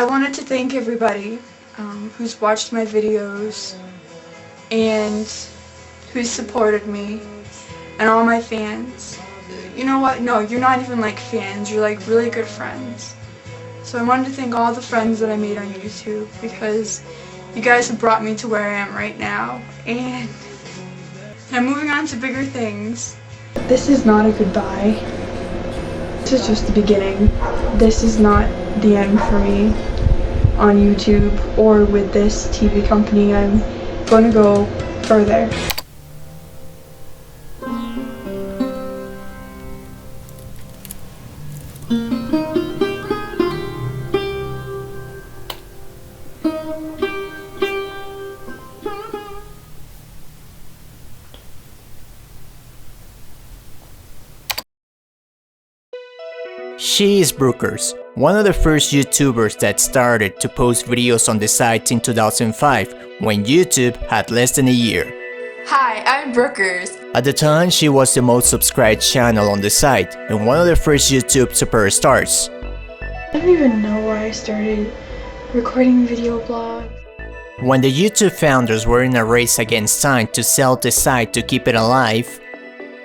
wanted to thank everybody who's watched my videos and who's supported me, and all my fans. You know what? No, you're not even like fans, you're like really good friends. So I wanted to thank all the friends that I made on YouTube, because you guys have brought me to where I am right now, and I'm moving on to bigger things. This is not a goodbye. This is just the beginning. This is not the end for me on YouTube or with this TV company. I'm going to go further. She is Brookers, one of the first YouTubers that started to post videos on the site in 2005, when YouTube had less than a year. Hi, I'm Brookers. At the time, she was the most subscribed channel on the site and one of the first YouTube superstars. I don't even know why I started recording video blogs. When the YouTube founders were in a race against time to sell the site to keep it alive,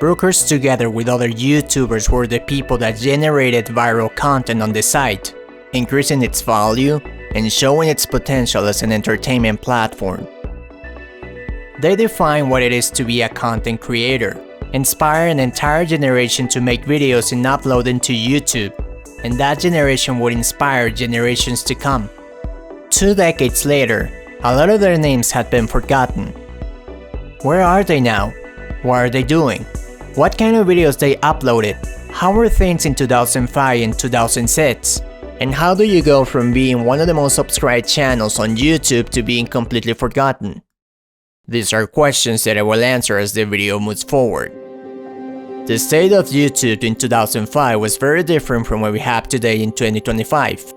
Brookers together with other YouTubers were the people that generated viral content on the site, increasing its value and showing its potential as an entertainment platform. They define what it is to be a content creator, inspire an entire generation to make videos and upload them to YouTube, and that generation would inspire generations to come. 2 decades later, a lot of their names had been forgotten. Where are they now? What are they doing? What kind of videos they uploaded? How were things in 2005 and 2006? And how do you go from being one of the most subscribed channels on YouTube to being completely forgotten? These are questions that I will answer as the video moves forward. The state of YouTube in 2005 was very different from what we have today in 2025.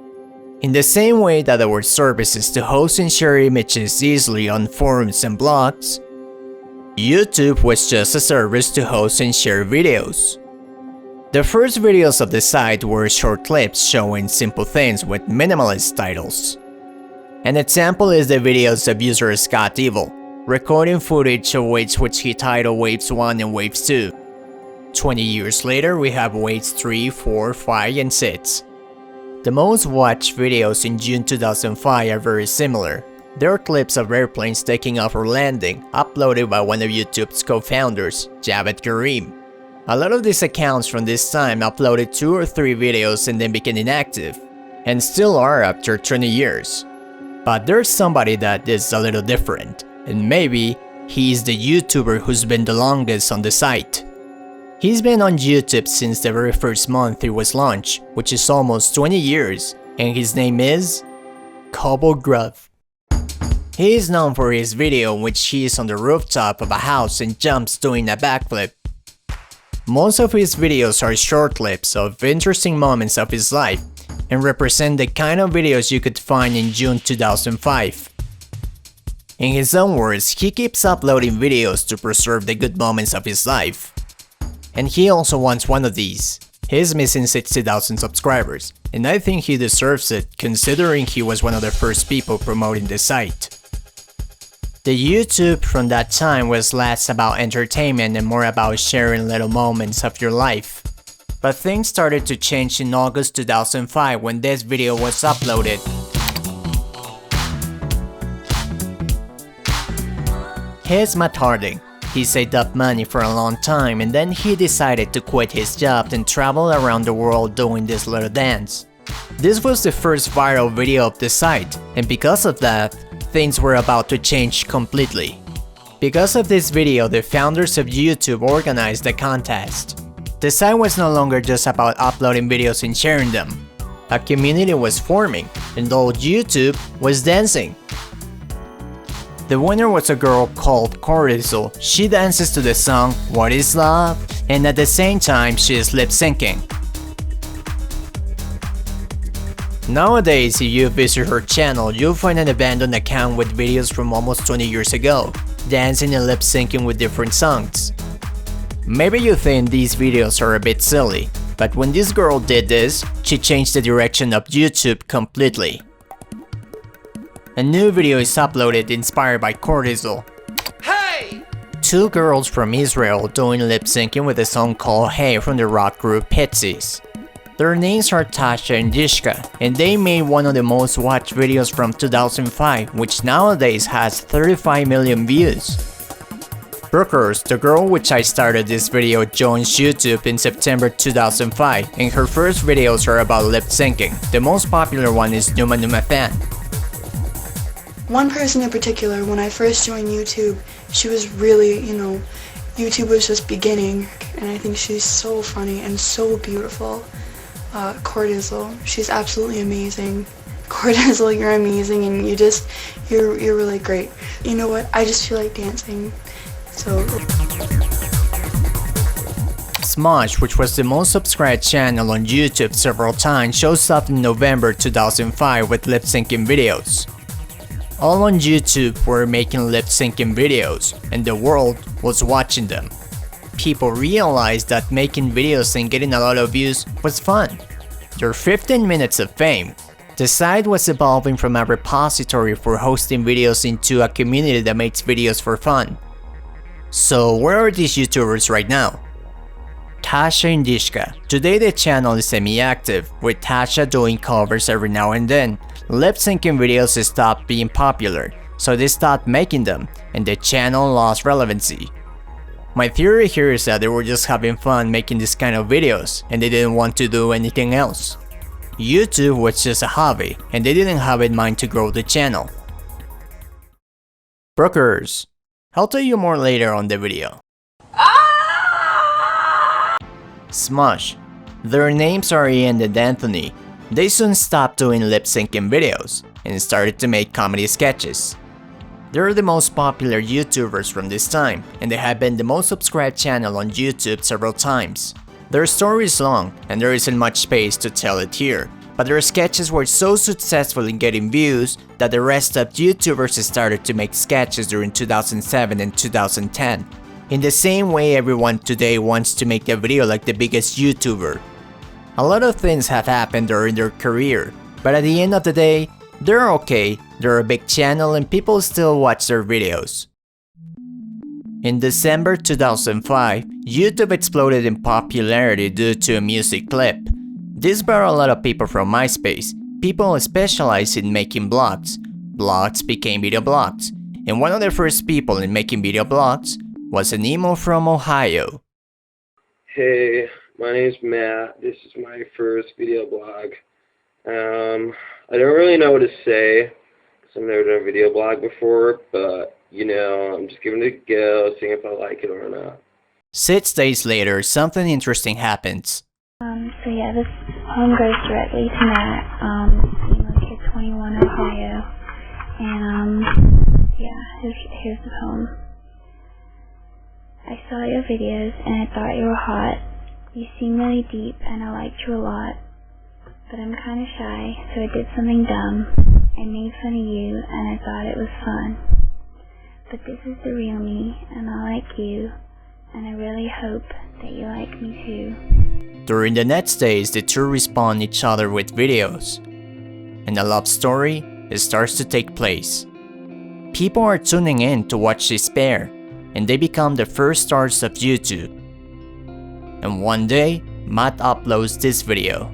In the same way that there were services to host and share images easily on forums and blogs, YouTube was just a service to host and share videos. The first videos of the site were short clips showing simple things with minimalist titles. An example is the videos of user COURTIZZLE, recording footage of waves which he titled Waves 1 and Waves 2. 20 years later, we have Waves 3, 4, 5, and 6. The most watched videos in June 2005 are very similar. There are clips of airplanes taking off or landing, uploaded by one of YouTube's co-founders, COBALTGRUV. A lot of these accounts from this time uploaded 2 or 3 videos and then became inactive, and still are after 20 years. But there's somebody that is a little different, and maybe he's the YouTuber who's been the longest on the site. He's been on YouTube since the very first month it was launched, which is almost 20 years, and his name is COBALTGRUV. He is known for his video in which he is on the rooftop of a house and jumps doing a backflip. Most of his videos are short clips of interesting moments of his life and represent the kind of videos you could find in June 2005. In his own words, he keeps uploading videos to preserve the good moments of his life. And he also wants one of these. He's missing 60,000 subscribers, and I think he deserves it considering he was one of the first people promoting the site. The YouTube from that time was less about entertainment and more about sharing little moments of your life. But things started to change in August 2005 when this video was uploaded. Here's Matt Harding. He saved up money for a long time and then he decided to quit his job and travel around the world doing this little dance. This was the first viral video of the site, and because of that, things were about to change completely. Because of this video, the founders of YouTube organized a contest. The site was no longer just about uploading videos and sharing them. A community was forming, and the old YouTube was dancing. The winner was a girl called COURTIZZLE. She dances to the song What Is Love, and at the same time she is lip syncing. Nowadays, if you visit her channel, you'll find an abandoned account with videos from almost 20 years ago, dancing and lip syncing with different songs. Maybe you think these videos are a bit silly, but when this girl did this, she changed the direction of YouTube completely. A new video is uploaded inspired by COURTIZZLE. Two girls from Israel doing lip syncing with a song called Hey from the rock group Pixies. Their names are Tasha and Dishka, and they made one of the most watched videos from 2005, which nowadays has 35 million views. Brookers, the girl which I started this video, joined YouTube in September 2005, and her first videos are about lip syncing. The most popular one is Numa Numa Fan. One person in particular, when I first joined YouTube, she was really, YouTube was just beginning, and I think she's so funny and so beautiful. COURTIZZLE, she's absolutely amazing. COURTIZZLE, you're amazing, and you're really great. You know what? I just feel like dancing. So. Smosh, which was the most subscribed channel on YouTube several times, shows up in November 2005 with lip syncing videos. All on YouTube were making lip syncing videos, and the world was watching them. People realized that making videos and getting a lot of views was fun. Their 15 minutes of fame. The site was evolving from a repository for hosting videos into a community that makes videos for fun. So where are these YouTubers right now? Tasha and Dishka. Today the channel is semi-active, with Tasha doing covers every now and then. Lip syncing videos stopped being popular, so they stopped making them, and the channel lost relevancy. My theory here is that they were just having fun making this kind of videos, and they didn't want to do anything else. YouTube was just a hobby, and they didn't have in mind to grow the channel. Brookers. I'll tell you more later on the video. Smosh. Their names are Ian and Anthony. They soon stopped doing lip syncing videos, and started to make comedy sketches. They're the most popular YouTubers from this time, and they have been the most subscribed channel on YouTube several times. Their story is long, and there isn't much space to tell it here, but their sketches were so successful in getting views that the rest of YouTubers started to make sketches during 2007 and 2010. In the same way everyone today wants to make a video like the biggest YouTuber. A lot of things have happened during their career, but at the end of the day, they're okay, they're a big channel and people still watch their videos. In December 2005, YouTube exploded in popularity due to a music clip. This brought a lot of people from MySpace. People specialized in making blogs. Blogs became video blogs, and one of the first people in making video blogs was an emo from Ohio. Hey, my name's Matt. This is my first video blog. I don't really know what to say, because I've never done a video blog before, but, I'm just giving it a go, seeing if I like it or not. 6 days later, something interesting happens. So yeah, this poem goes directly to Matt, kid 21, Ohio, and, here's the poem. I saw your videos, and I thought you were hot. You seem really deep, and I liked you a lot. But I'm kinda shy, so I did something dumb. I made fun of you, and I thought it was fun. But this is the real me, and I like you, and I really hope that you like me too. During the next days, the two respond each other with videos, and a love story starts to take place. People are tuning in to watch this pair, and they become the first stars of YouTube. And one day, Matt uploads this video.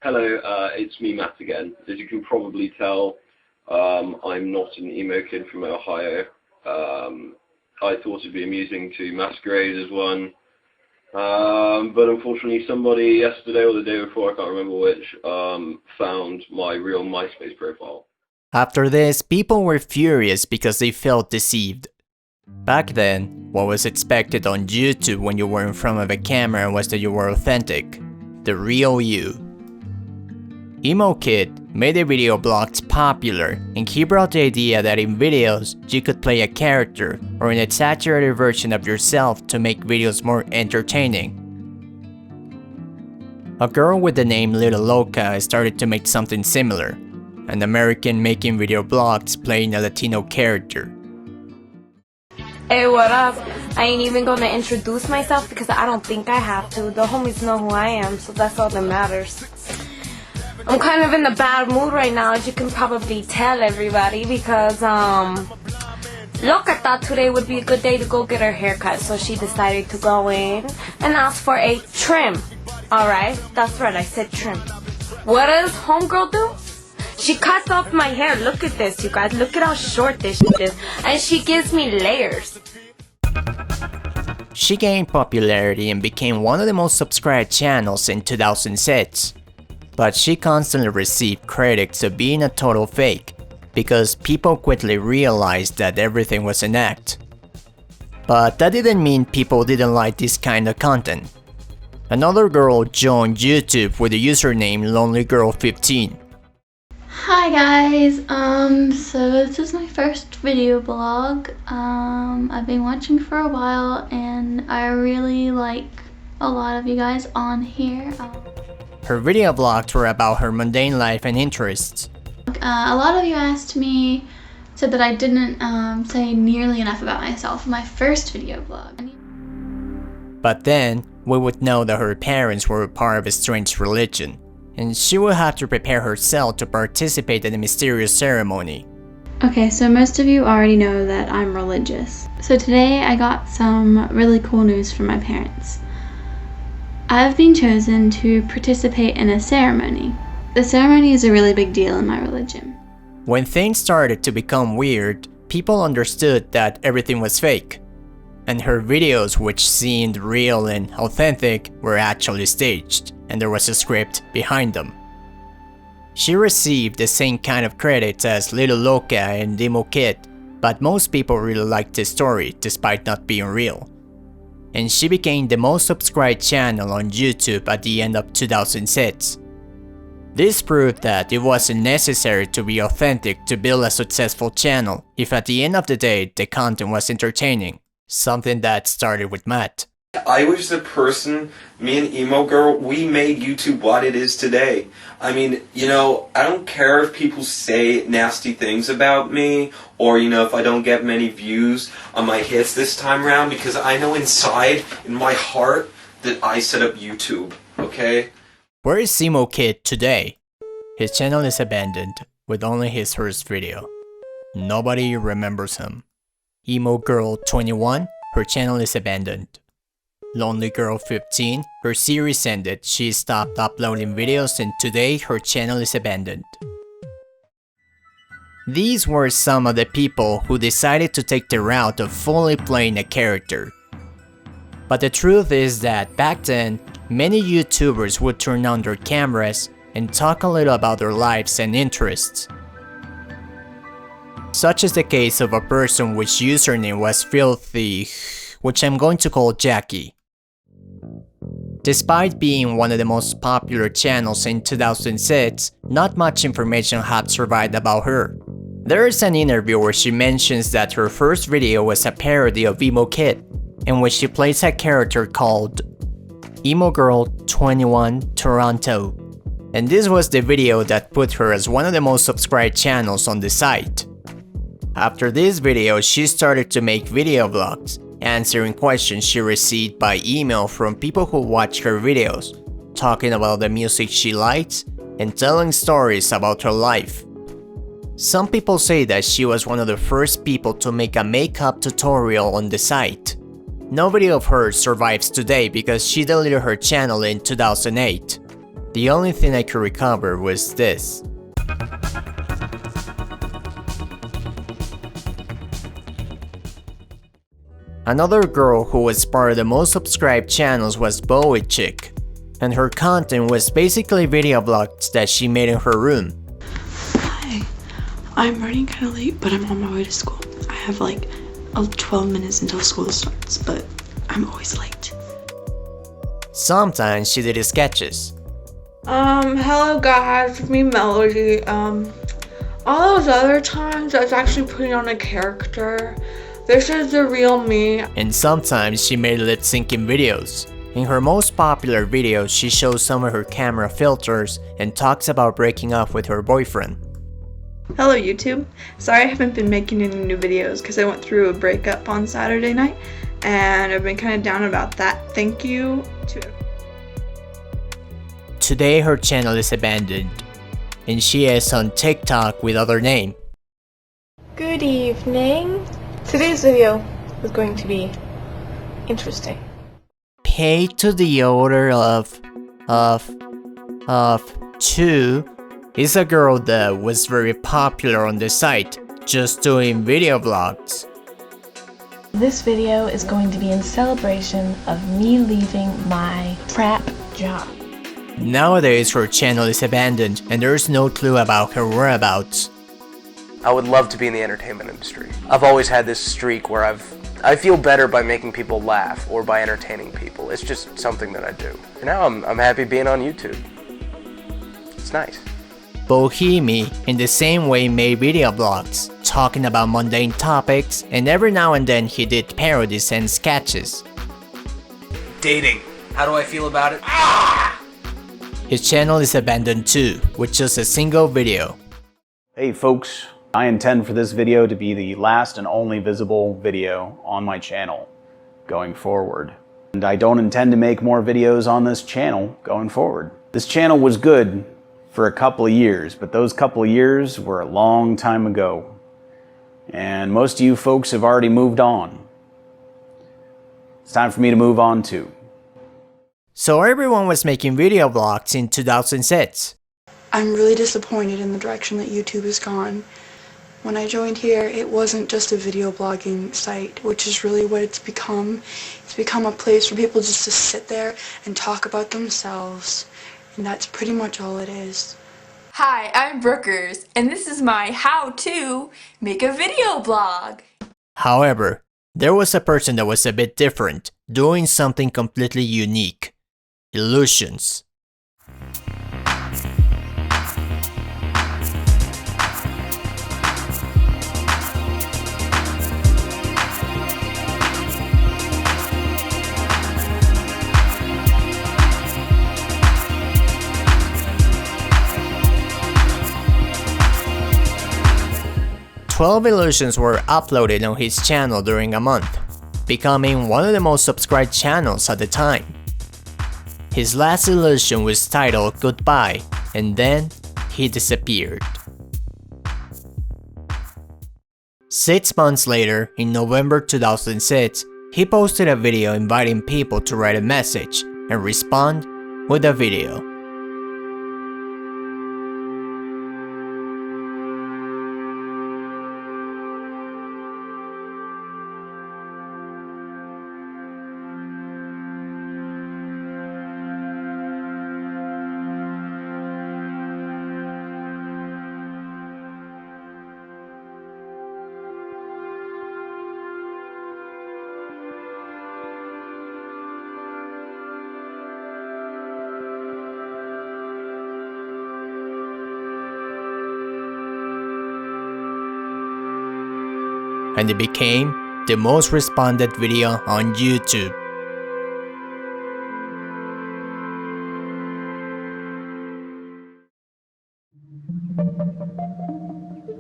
Hello, it's me, Matt, again. As you can probably tell, I'm not an emo kid from Ohio. I thought it'd be amusing to masquerade as one. But unfortunately somebody yesterday or the day before, I can't remember which, found my real MySpace profile. After this, people were furious because they felt deceived. Back then, what was expected on YouTube when you were in front of a camera was that you were authentic, the real you. Emo Kid made the video blogs popular, and he brought the idea that in videos you could play a character or an exaggerated version of yourself to make videos more entertaining. A girl with the name littleloca started to make something similar, an American making video blogs playing a Latino character. Hey, what up? I ain't even gonna introduce myself because I don't think I have to. The homies know who I am, so that's all that matters. I'm kind of in a bad mood right now, as you can probably tell everybody, because Loca thought today would be a good day to go get her haircut, so she decided to go in and ask for a trim. Alright, that's right, I said trim. What does homegirl do? She cuts off my hair. Look at this, you guys. Look at how short this shit is. And she gives me layers. She gained popularity and became one of the most subscribed channels in 2006. But she constantly received critics of being a total fake, because people quickly realized that everything was an act. But that didn't mean people didn't like this kind of content. Another girl joined YouTube with the username LonelyGirl15. Hi guys, so this is my first video blog. I've been watching for a while and I really like a lot of you guys on here. Her video vlogs were about her mundane life and interests. A lot of you said that I didn't say nearly enough about myself in my first video blog. But then, we would know that her parents were part of a strange religion, and she would have to prepare herself to participate in a mysterious ceremony. Okay, so most of you already know that I'm religious. So today I got some really cool news from my parents. I've been chosen to participate in a ceremony. The ceremony is a really big deal in my religion. When things started to become weird, people understood that everything was fake. And her videos, which seemed real and authentic, were actually staged, and there was a script behind them. She received the same kind of credits as littleloca and Demo Kid, but most people really liked the story despite not being real. And she became the most subscribed channel on YouTube at the end of 2006. This proved that it wasn't necessary to be authentic to build a successful channel if at the end of the day the content was entertaining. Something that started with Matt. I was the person, me and Emo Girl, we made YouTube what it is today. I mean, you know, I don't care if people say nasty things about me, or, you know, if I don't get many views on my hits this time around, because I know inside, in my heart, that I set up YouTube, okay? Where is Emo Kid today? His channel is abandoned, with only his first video. Nobody remembers him. Emo Girl 21, her channel is abandoned. Lonely Girl 15, her series ended, she stopped uploading videos and today her channel is abandoned. These were some of the people who decided to take the route of fully playing a character. But the truth is that back then, many YouTubers would turn on their cameras and talk a little about their lives and interests. Such is the case of a person which username was filthy, which I'm going to call Jacci. Despite being one of the most popular channels in 2006, not much information had survived about her. There is an interview where she mentions that her first video was a parody of Emo Kid, in which she plays a character called Emo Girl 21 Toronto. And this was the video that put her as one of the most subscribed channels on the site. After this video, she started to make video vlogs, answering questions she received by email from people who watched her videos, talking about the music she likes, and telling stories about her life. Some people say that she was one of the first people to make a makeup tutorial on the site. No video of hers survives today because she deleted her channel in 2008. The only thing I could recover was this. Another girl who was part of the most subscribed channels was bowiechick, and her content was basically video vlogs that she made in her room. Hi, I'm running kind of late, but I'm on my way to school. I have like 12 minutes until school starts, but I'm always late. Sometimes she did sketches. Hello guys, it's me Melody. All those other times I was actually putting on a character. This is the real me. And sometimes she made lip syncing videos. In her most popular videos, she shows some of her camera filters and talks about breaking up with her boyfriend. Hello YouTube. Sorry I haven't been making any new videos because I went through a breakup on Saturday night and I've been kind of down about that. Thank you to Today her channel is abandoned. and she is on TikTok with other name. Good evening. Today's video is going to be interesting. Paid to the order of 2 is a girl that was very popular on the site, just doing video vlogs. This video is going to be in celebration of me leaving my trap job. Nowadays her channel is abandoned and there is no clue about her whereabouts. I would love to be in the entertainment industry. I've always had this streak where I feel better by making people laugh or by entertaining people. It's just something that I do. For now I'm happy being on YouTube. It's nice. Bohemi in the same way made video blogs, talking about mundane topics, and every now and then he did parodies and sketches. Dating. How do I feel about it? His channel is abandoned too, with just a single video. Hey folks, I intend for this video to be the last and only visible video on my channel going forward. And I don't intend to make more videos on this channel going forward. This channel was good for a couple of years, but those couple of years were a long time ago. And most of you folks have already moved on. It's time for me to move on too. So everyone was making video blogs in 2006. I'm really disappointed in the direction that YouTube has gone. When I joined here, it wasn't just a video blogging site, which is really what it's become. It's become a place for people just to sit there and talk about themselves. And that's pretty much all it is. Hi, I'm Brookers, and this is my how to make a video blog. However, there was a person that was a bit different, doing something completely unique. Illusions. Twelve illusions were uploaded on his channel during a month, becoming one of the most subscribed channels at the time. His last illusion was titled Goodbye, and then he disappeared. 6 months later, in November 2006, he posted a video inviting people to write a message and respond with a video. And it became the most responded video on YouTube.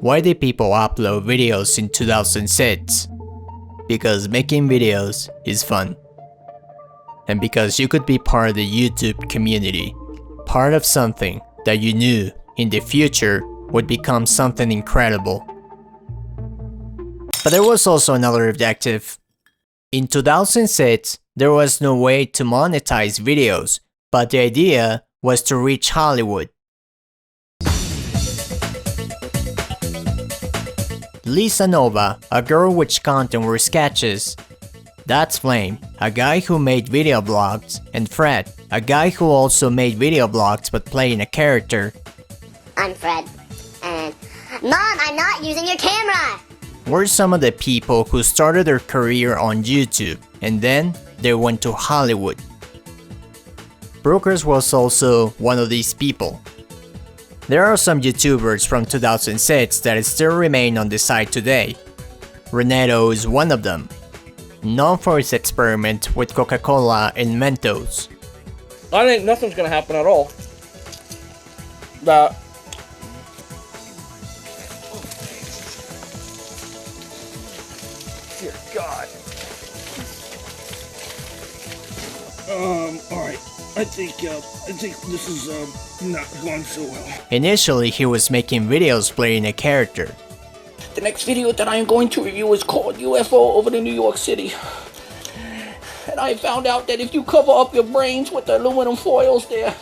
Why did people upload videos in 2006? Because making videos is fun. And because you could be part of the YouTube community, part of something that you knew in the future would become something incredible. But there was also another objective. In 2006, there was no way to monetize videos, but the idea was to reach Hollywood. LisaNova, a girl with content were sketches. DaxFlame, a guy who made video blogs, and Fred, a guy who also made video blogs but playing a character. I'm Fred, and Mom, I'm not using your camera! Were some of the people who started their career on YouTube, and then they went to Hollywood. Brookers was also one of these people. There are some YouTubers from 2006 that still remain on the site today. Renetto is one of them, known for his experiment with Coca-Cola and Mentos. I think nothing's gonna happen at all. That dear God. Alright. I think this is not going so well. Initially, he was making videos playing a character. The next video that I am going to review is called UFO over the New York City. And I found out that if you cover up your brains with the aluminum foils there.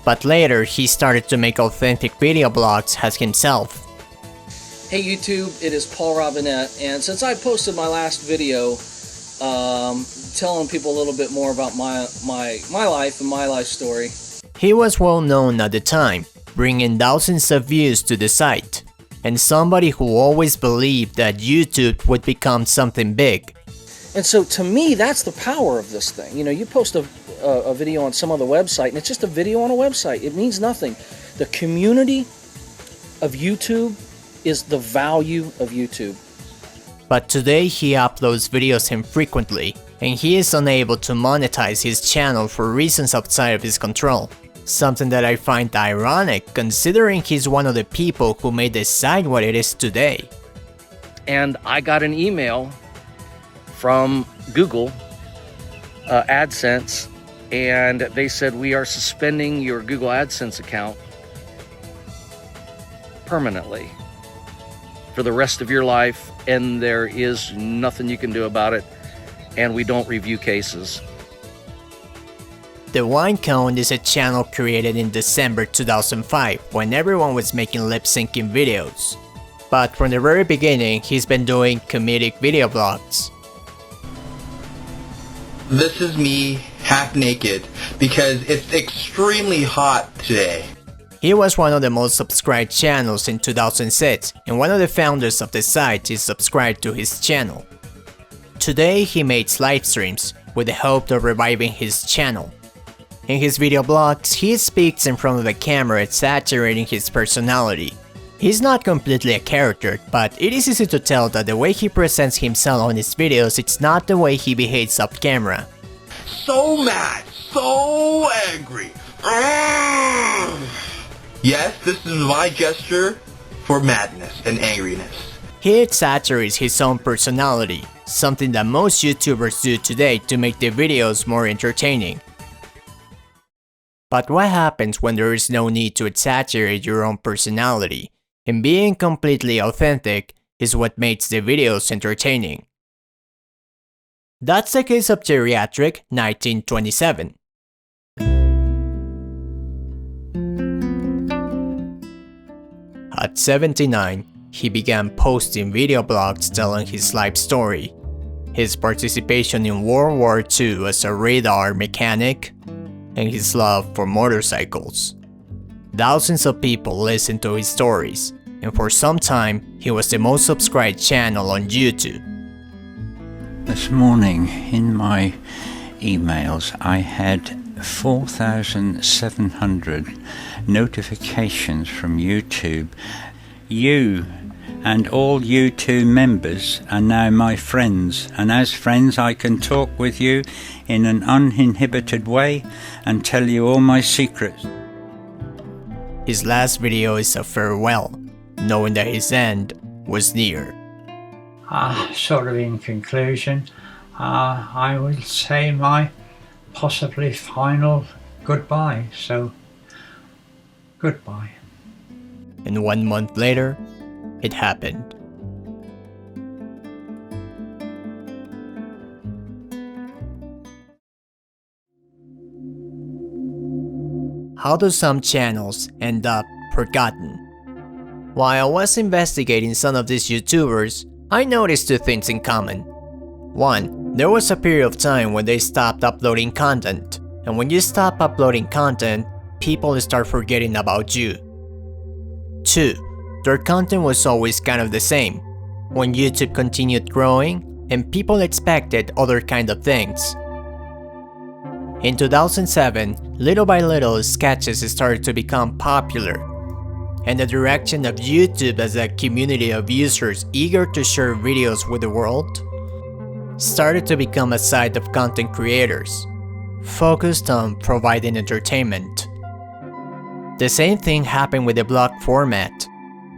But later, he started to make authentic video blogs as himself. Hey YouTube, it is Paul Robinette, and since I posted my last video telling people a little bit more about my life and my life story. He was well known at the time, bringing thousands of views to the site, and somebody who always believed that YouTube would become something big. And so to me, that's the power of this thing. You know, you post a video on some other website, and it's just a video on a website. It means nothing. The community of YouTube is the value of YouTube. But today he uploads videos infrequently, and he is unable to monetize his channel for reasons outside of his control. Something that I find ironic, considering he's one of the people who made the site what it is today. And I got an email from Google AdSense, and they said, we are suspending your Google AdSense account permanently for the rest of your life, and there is nothing you can do about it, and we don't review cases. The Winecone is a channel created in December 2005 when everyone was making lip-syncing videos. But from the very beginning, he's been doing comedic video blogs. This is me, half naked, because it's extremely hot today. He was one of the most subscribed channels in 2006, and one of the founders of the site is subscribed to his channel. Today he makes live streams with the hope of reviving his channel. In his video blogs, he speaks in front of the camera exaggerating his personality. He's not completely a character, but it is easy to tell that the way he presents himself on his videos, it's not the way he behaves off camera. So mad, so angry. Yes, this is my gesture for madness and angriness. He exaggerates his own personality, something that most YouTubers do today to make their videos more entertaining. But what happens when there is no need to exaggerate your own personality, and being completely authentic is what makes the videos entertaining? That's the case of Geriatric 1927. At 79, he began posting video blogs telling his life story, his participation in World War II as a radar mechanic, and his love for motorcycles. Thousands of people listened to his stories, and for some time, he was the most subscribed channel on YouTube. This morning, in my emails, I had 4,700 notifications from YouTube. You and all YouTube members are now my friends, and as friends I can talk with you in an uninhibited way and tell you all my secrets. His last video is a farewell, knowing that his end was near. Sort of in conclusion, I will say my possibly final goodbye, so goodbye. And 1 month later, it happened. How do some channels end up forgotten? While I was investigating some of these YouTubers, I noticed two things in common. One, there was a period of time when they stopped uploading content, and when you stop uploading content, people start forgetting about you. 2, their content was always kind of the same. When YouTube continued growing, and people expected other kind of things. In 2007, little by little, sketches started to become popular, and the direction of YouTube as a community of users eager to share videos with the world started to become a site of content creators, focused on providing entertainment. The same thing happened with the blog format.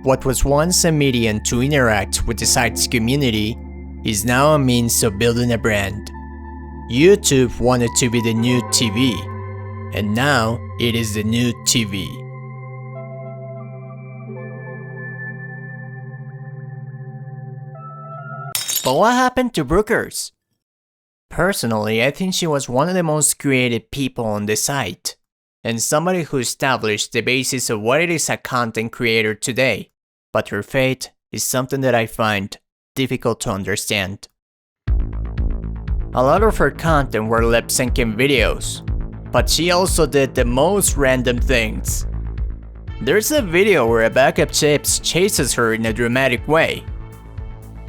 What was once a medium to interact with the site's community is now a means of building a brand. YouTube wanted to be the new TV, And now it is the new TV. But what happened to Brookers? Personally, I think she was one of the most creative people on the site, and somebody who established the basis of what it is a content creator today. But her fate is something that I find difficult to understand. A lot of her content were lip-syncing videos, but she also did the most random things. There's a video where a bag of chips chases her in a dramatic way.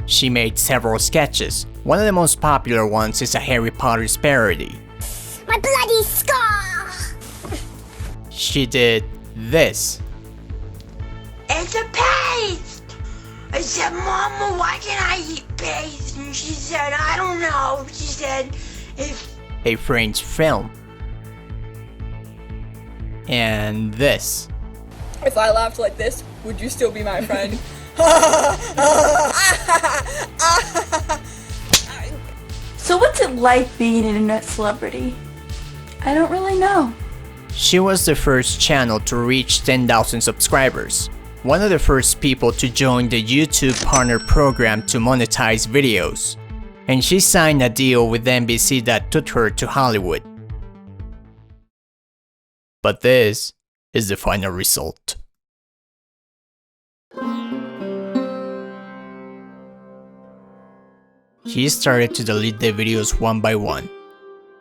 She made several sketches. One of the most popular ones is a Harry Potter's parody. My bloody scar! She did this. It's a paste! I said, Mama, why can't I eat paste? And she said, I don't know. She said, if... A French film. And this. If I laughed like this, would you still be my friend? So what's it like being an internet celebrity? I don't really know. She was the first channel to reach 10,000 subscribers. One of the first people to join the YouTube Partner Program to monetize videos. And she signed a deal with NBC that took her to Hollywood. But this is the final result. She started to delete the videos one by one,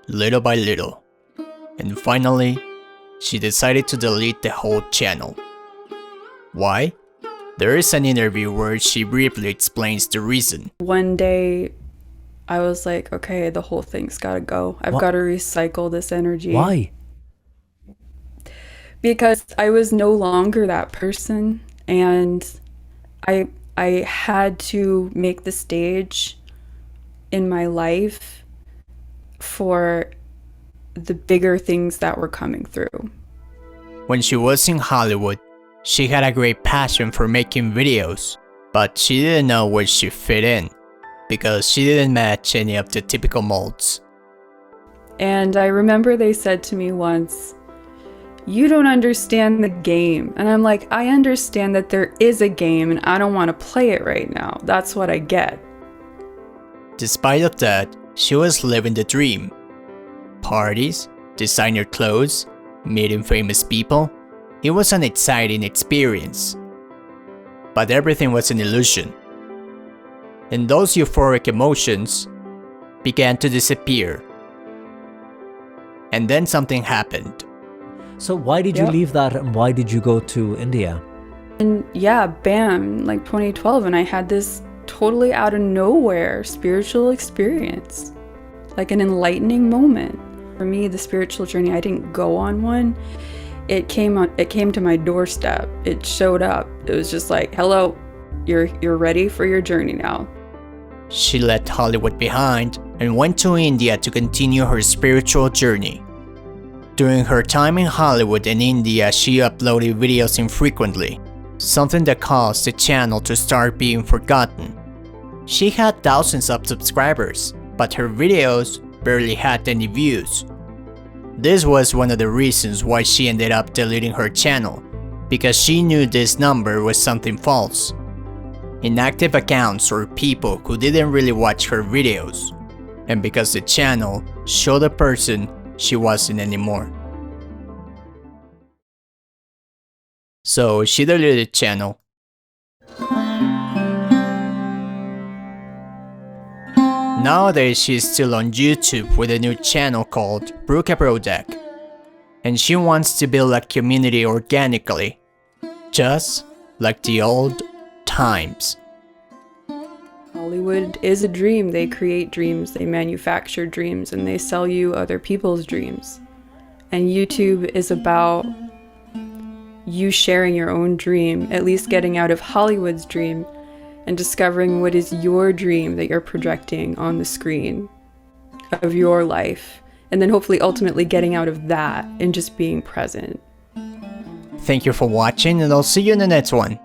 little by little, and finally, she decided to delete the whole channel. Why? There is an interview where she briefly explains the reason. One day, I was like, okay, the whole thing's gotta go. I've gotta recycle this energy. Why? Because I was no longer that person, and I had to make the stage in my life for the bigger things that were coming through. When she was in Hollywood, she had a great passion for making videos, but she didn't know where she fit in, because she didn't match any of the typical molds. And I remember they said to me once, "You don't understand the game." And I'm like, I understand that there is a game and I don't want to play it right now. That's what I get. Despite of that, she was living the dream. Parties, designer clothes, meeting famous people. It was an exciting experience. But everything was an illusion. And those euphoric emotions began to disappear. And then something happened. So why did you leave that and why did you go to India? And yeah, bam, like 2012, and I had this totally out of nowhere spiritual experience. Like an enlightening moment. For me, the spiritual journey, I didn't go on one. It came to my doorstep. It showed up. It was just like, hello, you're ready for your journey now. She left Hollywood behind and went to India to continue her spiritual journey. During her time in Hollywood and India, she uploaded videos infrequently, something that caused the channel to start being forgotten. She had thousands of subscribers, but her videos barely had any views. This was one of the reasons why she ended up deleting her channel, because she knew this number was something false. Inactive accounts or people who didn't really watch her videos, and because the channel showed a person she wasn't anymore. So she deleted the channel. Nowadays she is still on YouTube with a new channel called Brook and she wants to build a community organically, just like the old times. Hollywood is a dream. They create dreams, they manufacture dreams, and they sell you other people's dreams. And YouTube is about you sharing your own dream, at least getting out of Hollywood's dream, and discovering what is your dream that you're projecting on the screen of your life, and then hopefully ultimately getting out of that and just being present. Thank you for watching, and I'll see you in the next one.